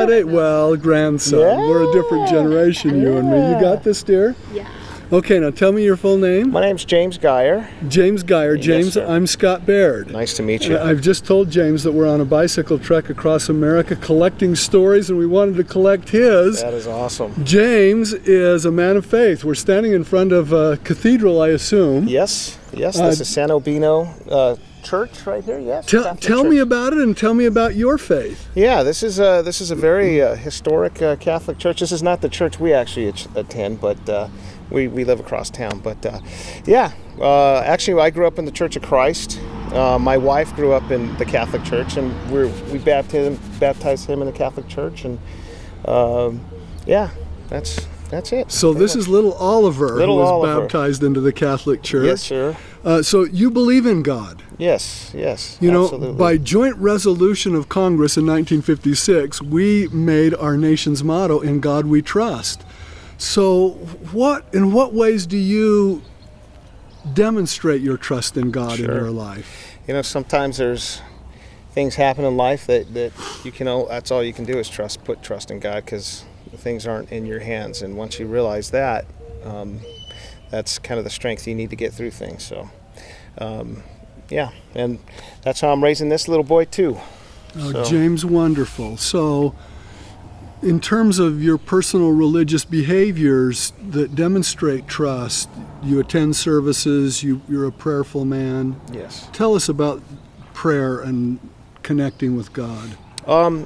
Daddy? Well, grandson. Yeah. We're a different generation, you and me. You got this, dear? Yeah. Okay, now tell me your full name. My name's James Geyer. James Geyer. James, sir. I'm Scott Baird. Nice to meet you. I've just told James that we're on a bicycle trek across America collecting stories, and we wanted to collect his. That is awesome. James is a man of faith. We're standing in front of a cathedral, I assume. Yes, this is San Albino Church right here. Yes. Tell me about it, and tell me about your faith. Yeah, this is a very historic Catholic church. This is not the church we actually attend, but we live across town. But actually, I grew up in the Church of Christ. My wife grew up in the Catholic Church, and we baptized him in the Catholic Church, and that's it. So this is little Oliver, who was Oliver. baptized into the Catholic Church. Yes, sir. So you believe in God. Yes. You absolutely. know, by joint resolution of Congress in 1956, we made our nation's motto, "In God We Trust." So in what ways do you demonstrate your trust in God in your life? You know, sometimes there's things happen in life that you can, that's all you can do is put trust in God, because things aren't in your hands. And once you realize that, that's kind of the strength you need to get through things. So, and that's how I'm raising this little boy too. Oh, James, wonderful. So, in terms of your personal religious behaviors that demonstrate trust, you attend services, you're a prayerful man. Yes. Tell us about prayer and connecting with God.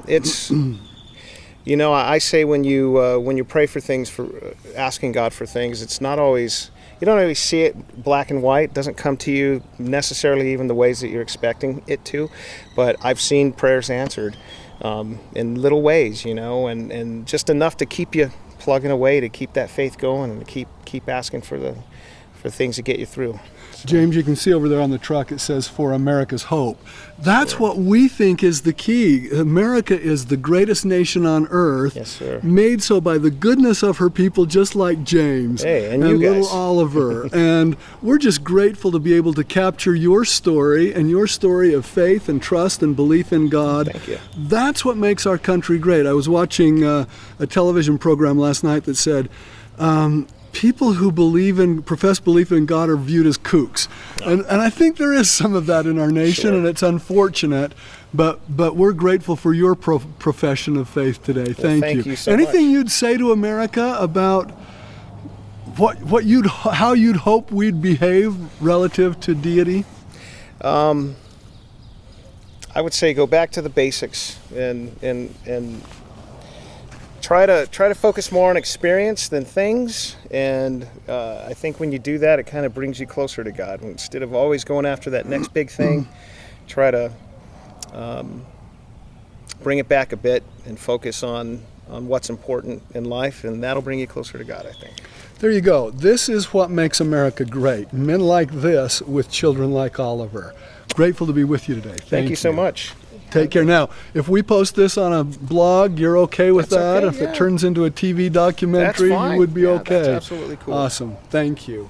It's, you know, I say when you pray for things, for asking God for things, it's not always, you don't always see it black and white. It doesn't come to you necessarily even the ways that you're expecting it to, but I've seen prayers answered in little ways, you know, and just enough to keep you plugging away, to keep that faith going, and to keep asking for things to get you through. James, you can see over there on the truck, it says, "For America's Hope." That's what we think is the key. America is the greatest nation on earth. Yes, sir. Made so by the goodness of her people, just like James and you little guys. Oliver. And we're just grateful to be able to capture your story, and your story of faith and trust and belief in God. Thank you. That's what makes our country great. I was watching a television program last night that said, people who profess belief in God are viewed as kooks. And I think there is some of that in our nation, Sure. and it's unfortunate, but we're grateful for your profession of faith today. Thank you so Anything much. you'd say to America about how you'd hope we'd behave relative to deity? I would say go back to the basics and try to focus more on experience than things, and I think when you do that, it kind of brings you closer to God. Instead of always going after that next big thing, try to bring it back a bit and focus on what's important in life, and that'll bring you closer to God, I think. There you go. This is what makes America great. Men like this with children like Oliver. Grateful to be with you today. Thank you so much. Take care. Now, if we post this on a blog, you're okay with That's that? okay, if it turns into a TV documentary, That's fine. you would be Yeah, okay? that's absolutely cool. Awesome. Thank you.